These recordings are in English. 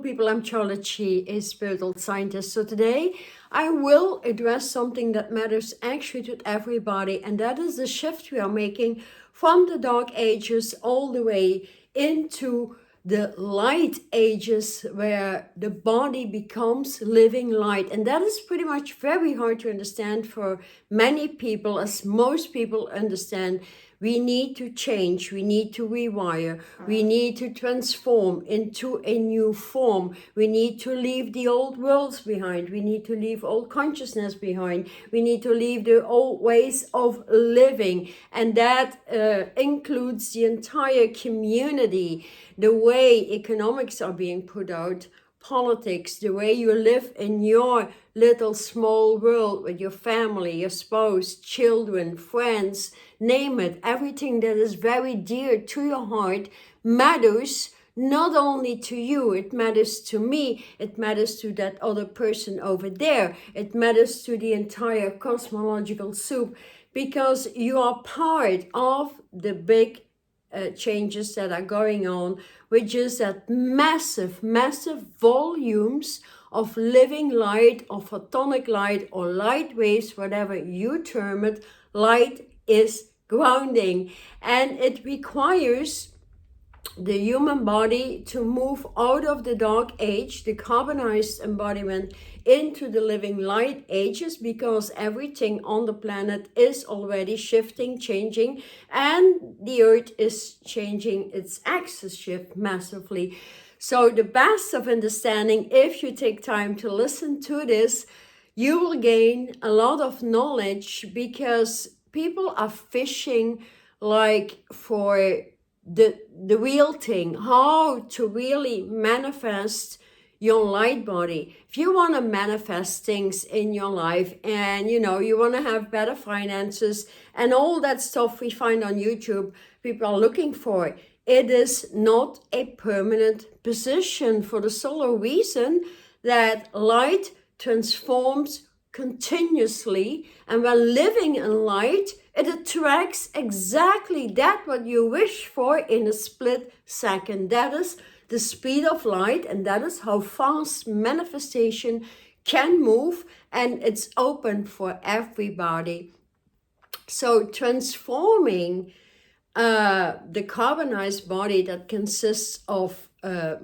People, I'm SharlotChi, a spiritual scientist. So today I will address something that matters actually to everybody, and that is the shift we are making from the dark ages all the way into the light ages, where the body becomes living light. And that is pretty much very hard to understand for many people, as most people understand. We need to change, we need to rewire, we need to transform into a new form. We need to leave the old worlds behind, we need to leave old consciousness behind, we need to leave the old ways of living. And that includes the entire community, the way economics are being put out, politics, the way you live in your little small world with your family, your spouse, children, friends, name it. Everything that is very dear to your heart matters not only to you, it matters to me, it matters to that other person over there, it matters to the entire cosmological soup, because you are part of the big changes that are going on, which is that massive volumes of living light, of photonic light, or light waves, whatever you term it. Light is grounding, and it requires the human body to move out of the dark age, the carbonized embodiment, into the living light ages, because everything on the planet is already shifting, changing, and the earth is changing its axis shift massively. So the best of understanding, if you take time to listen to this, you will gain a lot of knowledge, because people are fishing like for the real thing, how to really manifest your light body. If you want to manifest things in your life, and you want to have better finances and all that stuff we find on YouTube people are looking for, it is not a permanent position, for the sole reason that light transforms continuously, and when living in light, it attracts exactly that what you wish for in a split second. That is the speed of light, and that is how fast manifestation can move, and it's open for everybody. So transforming the carbonized body that consists of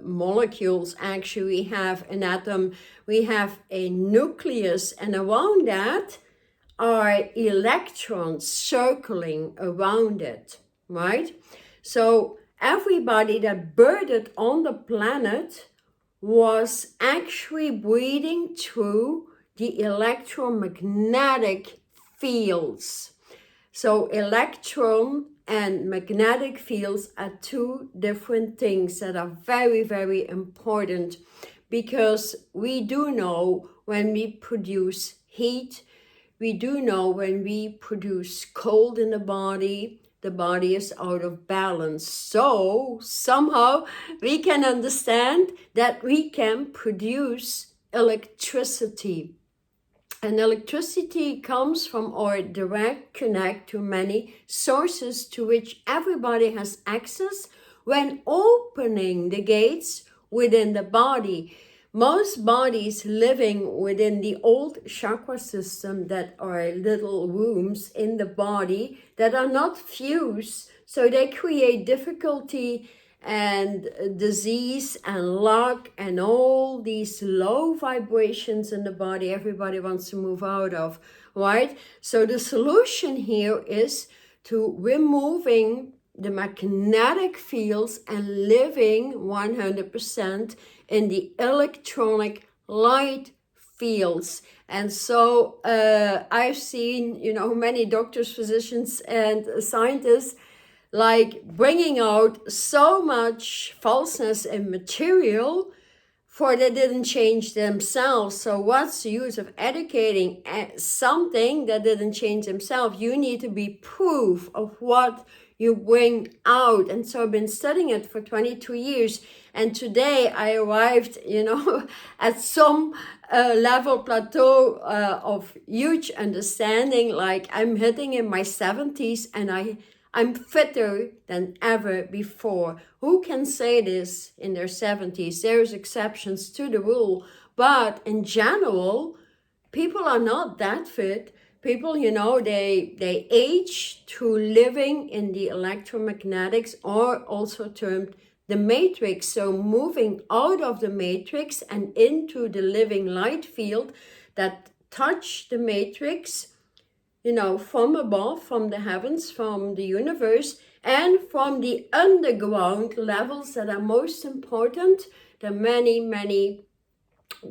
molecules. Actually, we have an atom, we have a nucleus, and around that are electrons circling around it, right? So everybody that birthed on the planet was actually breathing through the electromagnetic fields. So electron and magnetic fields are two different things that are very, very important, because we do know when we produce heat, we do know when we produce cold in the body is out of balance. So somehow we can understand that we can produce electricity. And electricity comes from our direct connect to many sources to which everybody has access when opening the gates within the body. Most bodies living within the old chakra system, that are little rooms in the body that are not fused, so they create difficulty and disease and lack and all these low vibrations in the body everybody wants to move out of, right? So the solution here is to removing the magnetic fields and living 100% in the electronic light fields. And so I've seen, many doctors, physicians, and scientists like bringing out so much falseness in material, for they didn't change themselves. So what's the use of educating something that didn't change themselves? You need to be proof of what you bring out. And so I've been studying it for 22 years. And today I arrived, at some level plateau of huge understanding. Like I'm hitting in my 70s, and I'm fitter than ever before. Who can say this in their 70s? There's exceptions to the rule, but in general, people are not that fit. People, you know, they age through living in the electromagnetics, or also termed the matrix. So moving out of the matrix and into the living light field that touch the matrix, you know, from above, from the heavens, from the universe, and from the underground levels that are most important. There are many, many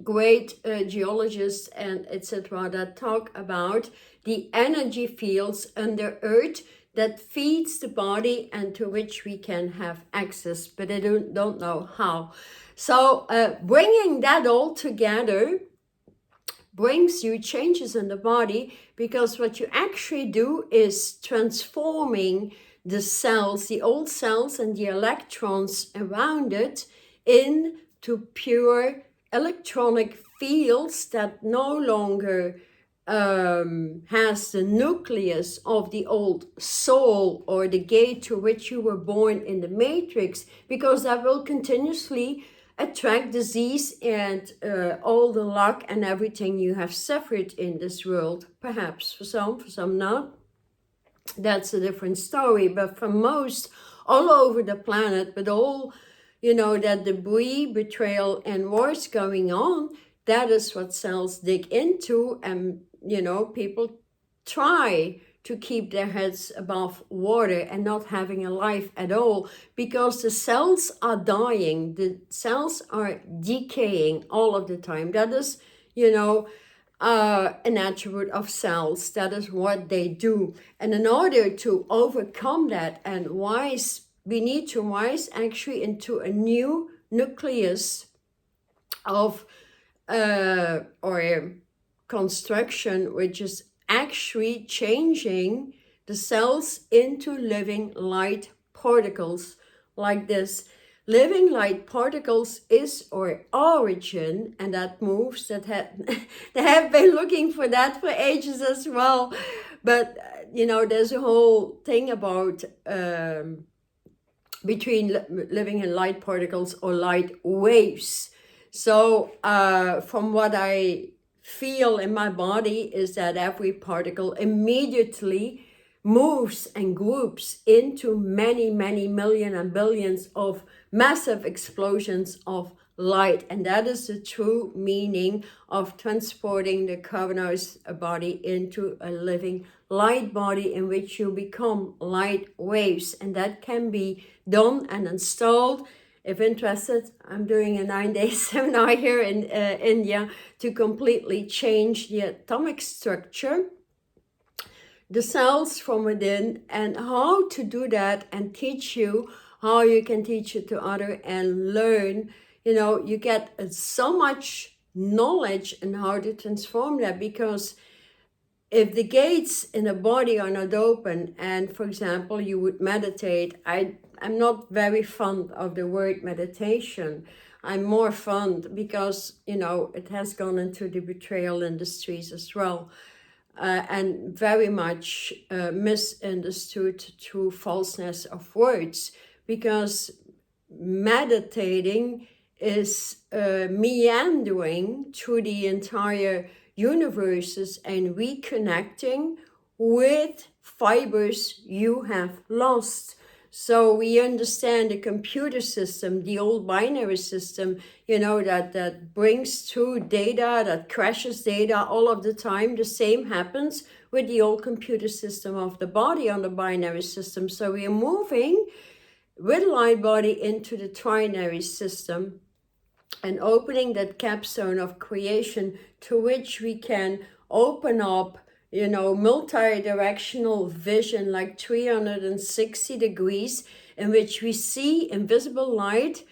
great geologists and etc. that talk about the energy fields under earth that feeds the body and to which we can have access, but I don't know how. So bringing that all together brings you changes in the body, because what you actually do is transforming the cells, the old cells and the electrons around it, into pure electronic fields that no longer has the nucleus of the old soul or the gate to which you were born in the matrix, because that will continuously attract disease and all the luck and everything you have suffered in this world. Perhaps for some not. That's a different story. But for most, all over the planet, but all, you know, that debris, betrayal, and wars going on, that is what cells dig into. And, you know, people try to keep their heads above water and not having a life at all, because the cells are dying, the cells are decaying all of the time. That is, you know, an attribute of cells. That is what they do. And in order to overcome that and we need to rise actually into a new nucleus of or construction, which is actually changing the cells into living light particles like this. Living light particles is our origin, and that moves, that they have been looking for that for ages as well. But, you know, there's a whole thing about between living in light particles or light waves. So from what I feel in my body is that every particle immediately moves and groups into many, many million and billions of massive explosions of light. And that is the true meaning of transporting the carbonized body into a living light body, in which you become light waves. And that can be done and installed. If interested, I'm doing a 9-day seminar here in India to completely change the atomic structure, the cells from within, and how to do that, and teach you how you can teach it to others and learn. You know, you get so much knowledge in how to transform that, because if the gates in a body are not open, and for example, you would meditate, I'm not very fond of the word meditation. I'm more fond, because, you know, it has gone into the betrayal industries as well. And very much misunderstood through falseness of words, because meditating is meandering through the entire universes and reconnecting with fibers you have lost. So we understand the computer system, the old binary system, you know, that brings through data, that crashes data all of the time. The same happens with the old computer system of the body on the binary system. So we are moving with light body into the trinary system and opening that capstone of creation, to which we can open up, you know, multi-directional vision, like 360 degrees, in which we see invisible light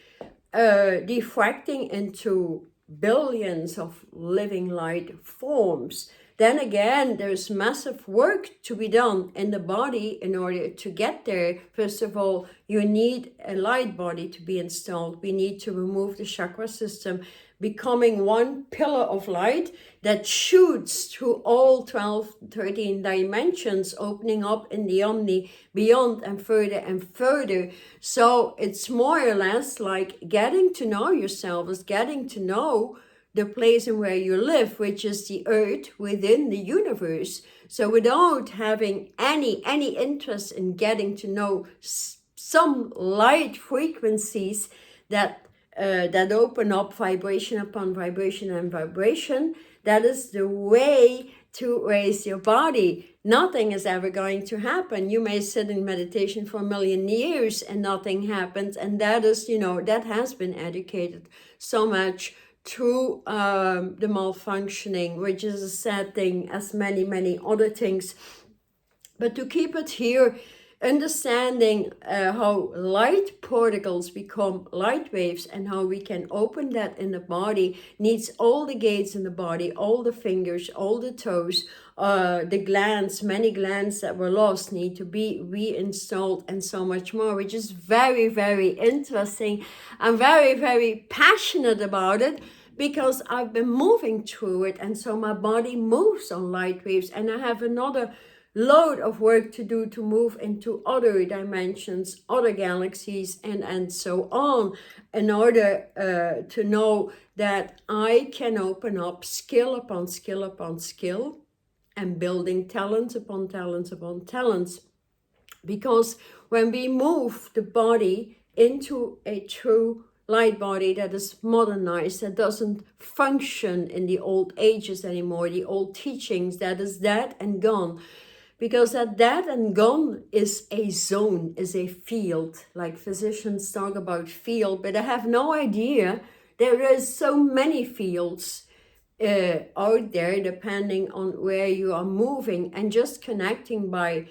diffracting into billions of living light forms. Then again, there's massive work to be done in the body in order to get there. First of all, you need a light body to be installed. We need to remove the chakra system, becoming one pillar of light that shoots through all 12, 13 dimensions, opening up in the omni, beyond and further. So it's more or less like getting to know yourself, is getting to know the place in where you live, which is the earth within the universe. So without having any interest in getting to know some light frequencies that open up vibration upon vibration and vibration, that is the way to raise your body. Nothing is ever going to happen. You may sit in meditation for a million years and nothing happens. And that is, that has been educated so much through the malfunctioning, which is a sad thing, as many other things. But to keep it here, understanding how light particles become light waves and how we can open that in the body needs all the gates in the body, all the fingers, all the toes, the glands, many glands that were lost need to be reinstalled, and so much more, which is very interesting. I'm very passionate about it because I've been moving through it, and so my body moves on light waves, and I have another load of work to do to move into other dimensions, other galaxies, and so on, in order to know that I can open up skill upon skill upon skill, and building talents upon talents upon talents. Because when we move the body into a true light body that is modernized, that doesn't function in the old ages anymore, the old teachings, that is dead and gone. Because that dead and gone is a zone, is a field. Like physicians talk about field, but I have no idea. There is so many fields out there, depending on where you are moving, and just connecting by,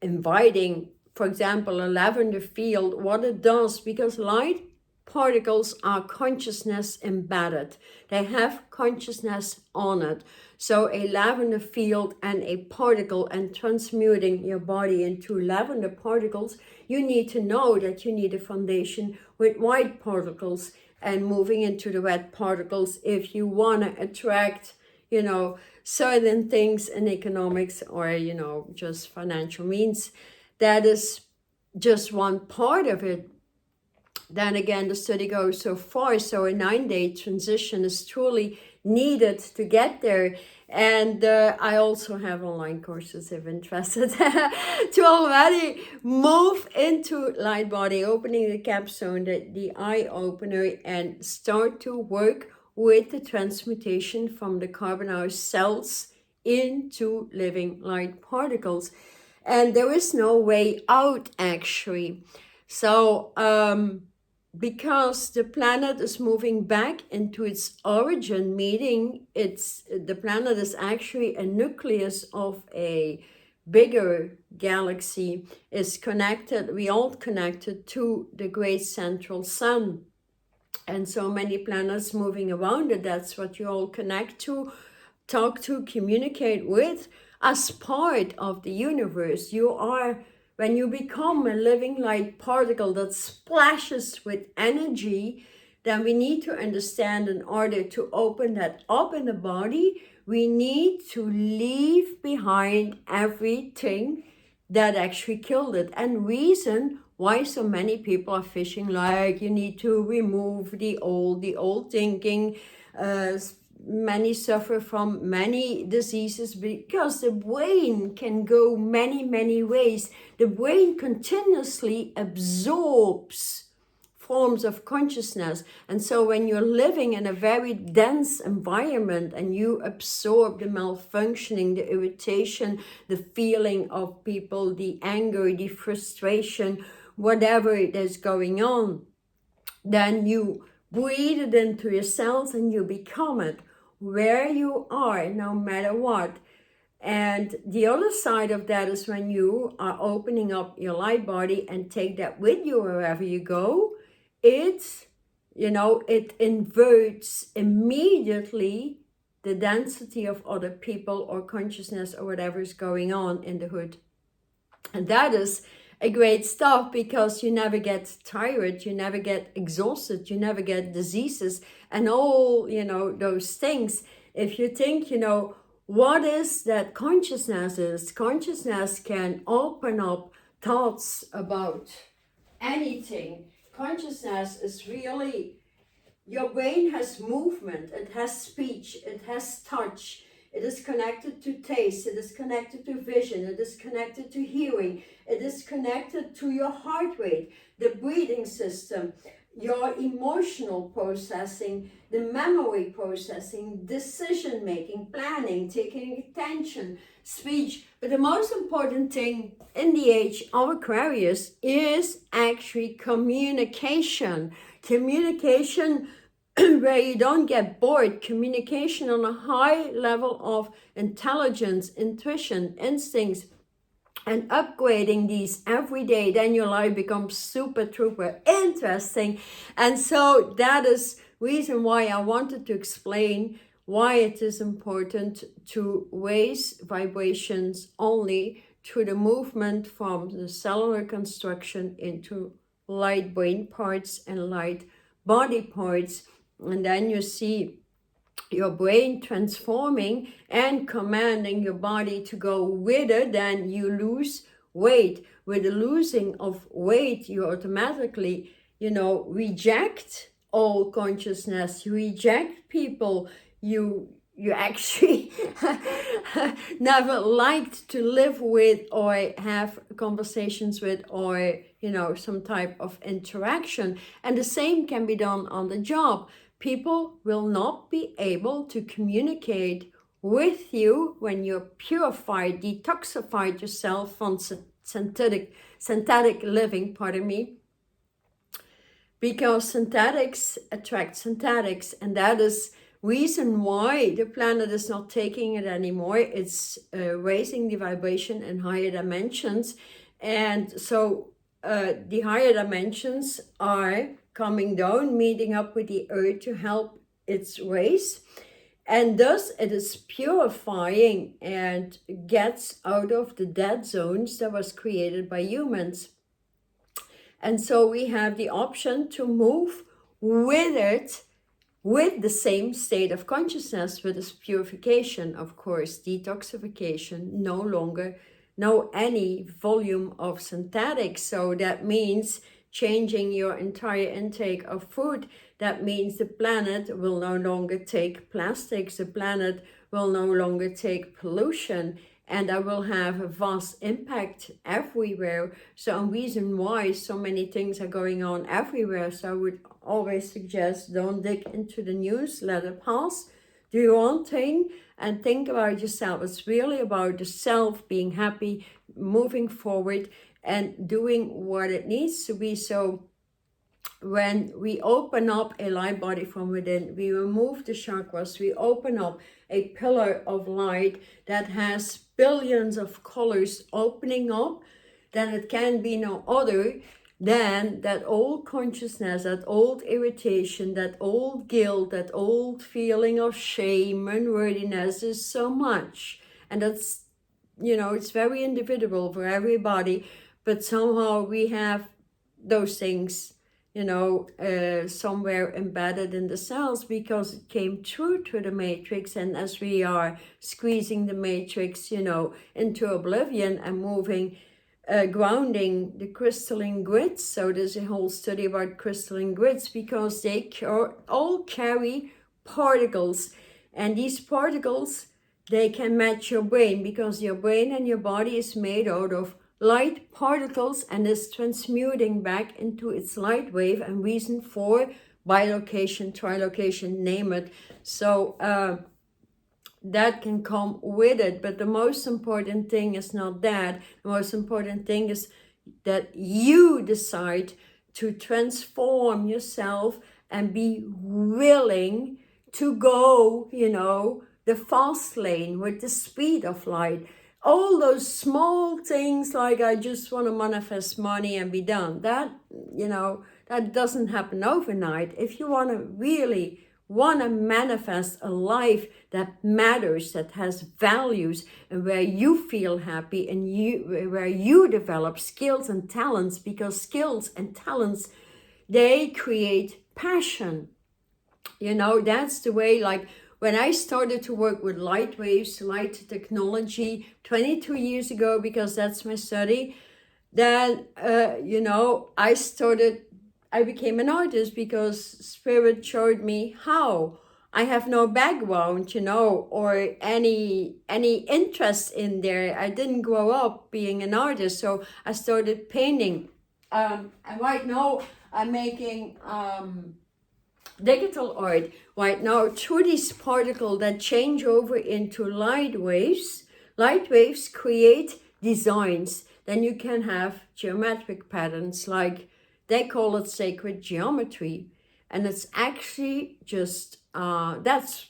inviting, for example, a lavender field, what it does, because light particles are consciousness embedded. They have consciousness on it. So a lavender field and a particle, and transmuting your body into lavender particles, you need to know that you need a foundation with white particles, and moving into the red particles if you want to attract, certain things in economics, or, just financial means. That is just one part of it. Then again, the study goes so far, so a 9-day transition is truly needed to get there. And I also have online courses if interested to already move into light body, opening the capstone, the eye opener, and start to work with the transmutation from the carbonized cells into living light particles. And there is no way out, actually. So because the planet is moving back into its origin, meaning the planet is actually a nucleus of a bigger galaxy, is connected, we all connected to the great central sun. And so many planets moving around it, that's what you all connect to, talk to, communicate with, as part of the universe. You are, when you become a living light particle that splashes with energy, then we need to understand, in order to open that up in the body, we need to leave behind everything that actually killed it. And reason why so many people are fishing, like you need to remove the old thinking. Many suffer from many diseases because the brain can go many ways. The brain continuously absorbs forms of consciousness. And so when you're living in a very dense environment and you absorb the malfunctioning, the irritation, the feeling of people, the anger, the frustration, whatever it is going on, then you breathe it into your cells and you become it where you are, no matter what. And the other side of that is when you are opening up your light body and take that with you wherever you go, it inverts immediately the density of other people or consciousness or whatever is going on in the hood. And that is a great stuff, because you never get tired, you never get exhausted, you never get diseases and all, you know, those things. If you think, you know, what is that consciousness is? Consciousness can open up thoughts about anything. Consciousness is really, your brain has movement, it has speech, it has touch, it is connected to taste, it is connected to vision, it is connected to hearing, it is connected to your heart rate, the breathing system, your emotional processing, the memory processing, decision making, planning, taking attention, speech. But the most important thing in the age of Aquarius is actually communication. Communication where you don't get bored, communication on a high level of intelligence, intuition, instincts, and upgrading these every day, then your life becomes super trooper interesting. And so that is reason why I wanted to explain why it is important to raise vibrations only through the movement from the cellular construction into light brain parts and light body parts. And then you see your brain transforming and commanding your body to go with it. Then you lose weight. With the losing of weight, you automatically, you know, reject all consciousness. You reject people you actually never liked to live with or have conversations with, or, you know, some type of interaction. And the same can be done on the job. People will not be able to communicate with you when you're purified, detoxified yourself from synthetic living, pardon me, because synthetics attract synthetics, and that is reason why the planet is not taking it anymore. It's raising the vibration in higher dimensions, and so the higher dimensions are coming down, meeting up with the earth to help its race, and thus it is purifying and gets out of the dead zones that was created by humans. And so we have the option to move with it, with the same state of consciousness, with this purification, of course, detoxification, no any volume of synthetics. So that means changing your entire intake of food. That means the planet will no longer take plastics, the planet will no longer take pollution, and that will have a vast impact everywhere. So a reason why so many things are going on everywhere. So I would always suggest, don't dig into the news, let it pass. Do your own thing and think about yourself. It's really about the self being happy, moving forward and doing what it needs to be. So when we open up a light body from within, we remove the chakras, we open up a pillar of light that has billions of colors opening up, then it can be no other than that old consciousness, that old irritation, that old guilt, that old feeling of shame and unworthiness is so much. And that's, you know, it's very individual for everybody, but somehow we have those things, you know, somewhere embedded in the cells because it came through to the matrix. And as we are squeezing the matrix, you know, into oblivion and moving, grounding the crystalline grids. So there's a whole study about crystalline grids because they all carry particles. And these particles, they can match your brain because your brain and your body is made out of light particles and is transmuting back into its light wave, and reason for bilocation, trilocation, name it. So that can come with it, but the most important thing is not that. The most important thing is that you decide to transform yourself and be willing to go, you know, the fast lane with the speed of light. All those small things like I just want to manifest money and be done, that, you know, that doesn't happen overnight. If you want to really want to manifest a life that matters, that has values, and where you feel happy, and where you develop skills and talents, because skills and talents, they create passion. You know, that's the way, like when I started to work with light waves, light technology 22 years ago, because that's my study, then, you know, I became an artist because Spirit showed me how. I have no background, you know, or any interest in there. I didn't grow up being an artist, so I started painting. And right now I'm making digital art right now through these particles that change over into light waves. Light waves create designs. Then you can have geometric patterns, like they call it sacred geometry. And it's actually just, that's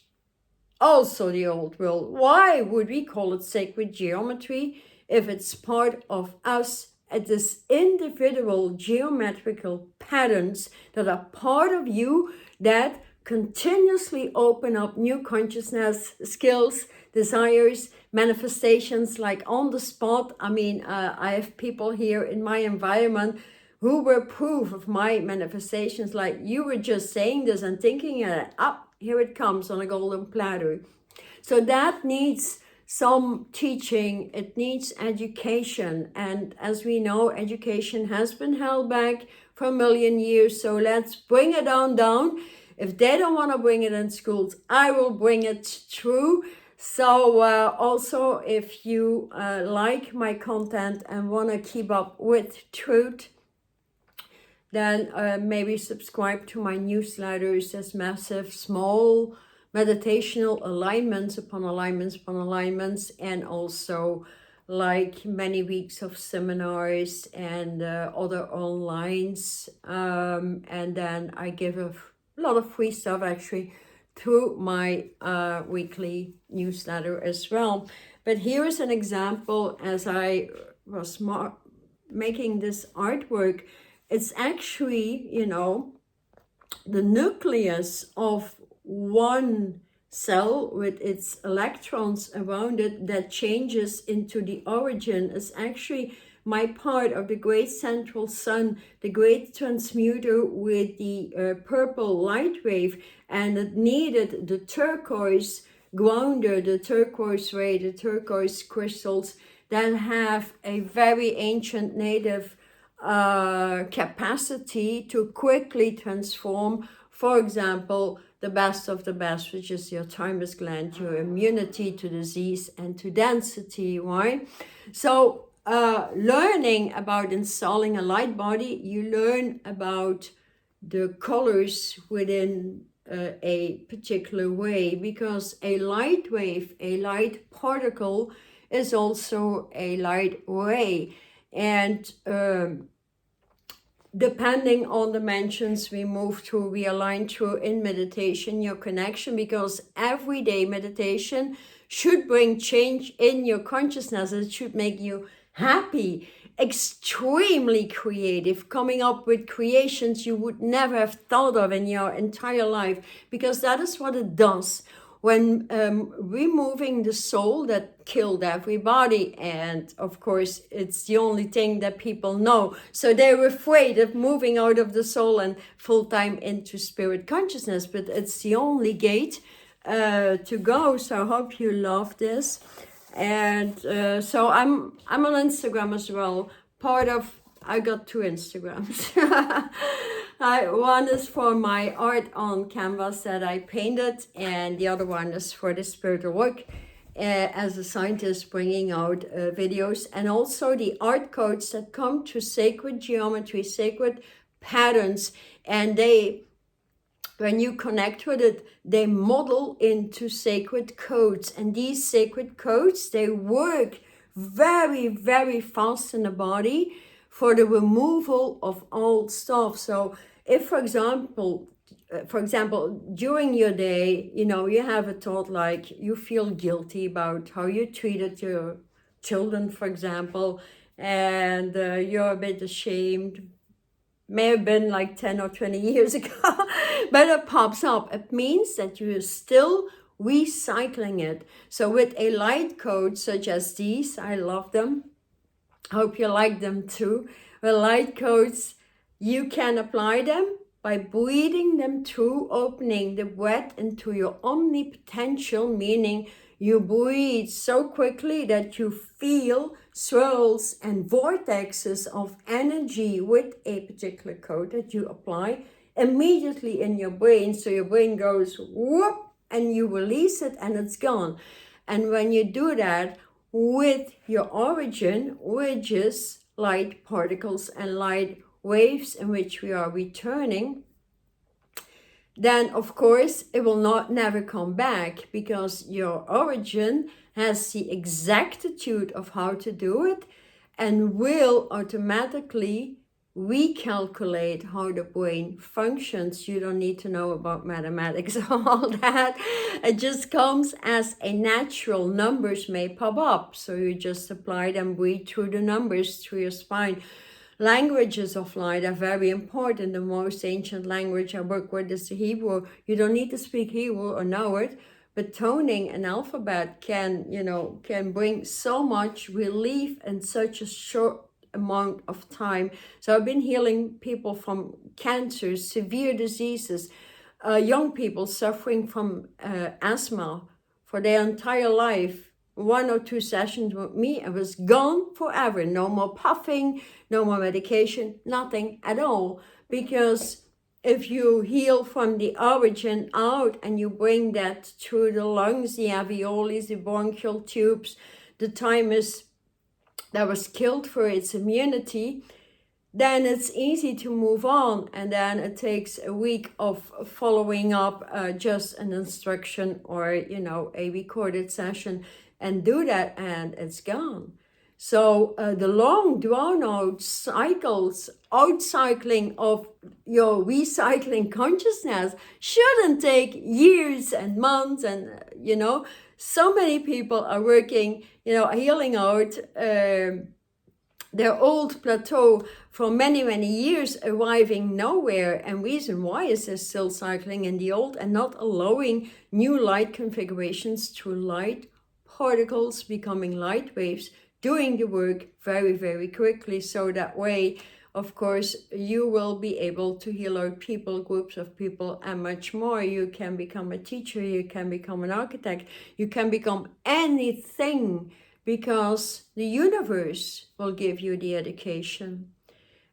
also the old world. Why would we call it sacred geometry if it's part of us at this individual geometrical patterns that are part of you, that continuously open up new consciousness, skills, desires, manifestations, like on the spot. I mean, I have people here in my environment who were proof of my manifestations. Like, you were just saying this and thinking it up, here it comes on a golden platter. So that needs some teaching, it needs education. And as we know, education has been held back for a million years. So let's bring it down. If they don't want to bring it in schools, I will bring it through. So also, if you like my content and want to keep up with truth, then maybe subscribe to my newsletters. There's massive, small meditational alignments upon alignments upon alignments, and also like many weeks of seminars and other onlines. And then I give a lot of free stuff actually through my weekly newsletter as well. But here is an example. As I was making this artwork, it's actually, you know, the nucleus of one cell with its electrons around it that changes into the origin. Is actually my part of the great central sun, the great transmuter with the purple light wave, and it needed the turquoise grounder, the turquoise ray, the turquoise crystals that have a very ancient native capacity to quickly transform, for example, the best of the best, which is your thymus gland, your immunity to disease and to density, right? So learning about installing a light body, you learn about the colors within a particular way, because a light wave, a light particle, is also a light ray. And depending on dimensions we move through, we align through in meditation, your connection, because everyday meditation should bring change in your consciousness. It should make you happy, extremely creative, coming up with creations you would never have thought of in your entire life, because that is what it does. When removing the soul that killed everybody, and of course it's the only thing that people know, so they're afraid of moving out of the soul and full-time into spirit consciousness, but it's the only gate to go. So I hope you love this. And so I'm on Instagram as well. I got 2 Instagrams. One is for my art on canvas that I painted, and the other one is for the spiritual work as a scientist, bringing out videos, and also the art codes that come to sacred geometry, sacred patterns, and they, when you connect with it, they model into sacred codes. And these sacred codes, they work very, very fast in the body for the removal of old stuff. So if, for example, during your day, you know, you have a thought like you feel guilty about how you treated your children, for example, and you're a bit ashamed may have been like 10 or 20 years ago, but it pops up. It means that you're still recycling it. So with a light coat such as these, I love them. Hope you like them too. With light coats, you can apply them by breathing them through, opening the breath into your omnipotential, meaning you breathe so quickly that you feel swirls and vortexes of energy with a particular coat that you apply immediately in your brain. So your brain goes whoop and you release it and it's gone. And when you do that with your origin, which is light particles and light waves in which we are returning, then of course it will never come back, because your origin has the exactitude of how to do it and will automatically recalculate how the brain functions. You don't need to know about mathematics or all that. It just comes as a natural. Numbers may pop up, so you just apply them, breathe through the numbers through your spine. Languages of light are very important. The most ancient language I work with is the Hebrew. You don't need to speak Hebrew or know it, but toning an alphabet can bring so much relief in such a short amount of time. So I've been healing people from cancer, severe diseases, young people suffering from asthma for their entire life. 1 or 2 sessions with me, it was gone forever. No more puffing, no more medication, nothing at all. Because if you heal from the origin out and you bring that through the lungs, the alveoli, the bronchial tubes, the thymus that was killed for its immunity, then it's easy to move on. And then it takes a week of following up just an instruction or, a recorded session, and do that, and it's gone. So the long drawn out cycles, outcycling of your recycling consciousness shouldn't take years and months. And, so many people are working, healing out their old plateau for many, many years, arriving nowhere. And reason why is they're still cycling in the old and not allowing new light configurations through light particles becoming light waves, doing the work very, very quickly. So that way, of course, you will be able to heal out people, groups of people, and much more. You can become a teacher, you can become an architect, you can become anything, because the universe will give you the education.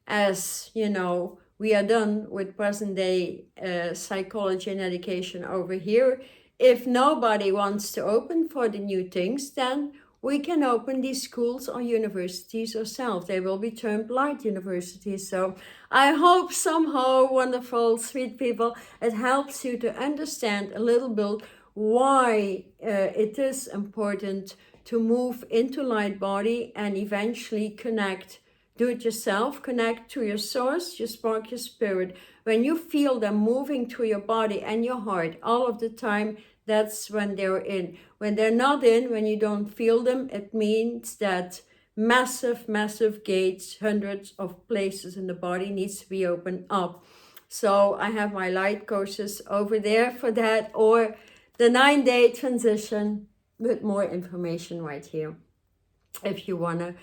As we are done with present day psychology and education over here. If nobody wants to open for the new things, then we can open these schools or universities ourselves. They will be termed light universities. So I hope somehow, wonderful, sweet people, it helps you to understand a little bit why it is important to move into light body and eventually connect. Do it yourself, connect to your source, your spark, your spirit. When you feel them moving through your body and your heart all of the time, that's when they're in. When they're not in, when you don't feel them, it means that massive, massive gates, hundreds of places in the body needs to be opened up. So I have my light courses over there for that, or the 9-day transition with more information right here. If you want to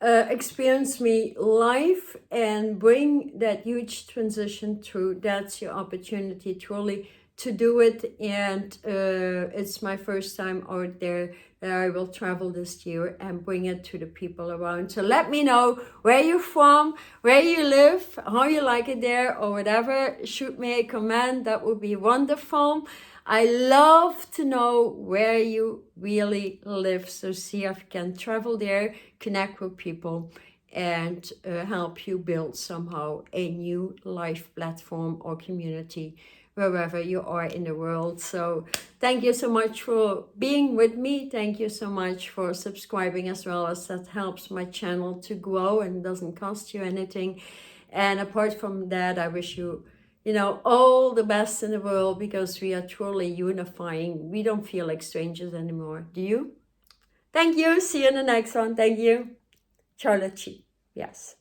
experience me live and bring that huge transition through, that's your opportunity truly to do it. And it's my first time out there. I will travel this year and bring it to the people around. So let me know where you're from, where you live, how you like it there, or whatever. Shoot me a comment, that would be wonderful. I love to know where you really live. So see if you can travel there, connect with people, and help you build somehow a new life platform or community wherever you are in the world. So thank you so much for being with me. Thank you so much for subscribing as well, as that helps my channel to grow and doesn't cost you anything. And apart from that, I wish you all the best in the world, because we are truly unifying. We don't feel like strangers anymore. Do you? Thank you. See you in the next one. Thank you. SharlotChi. Yes.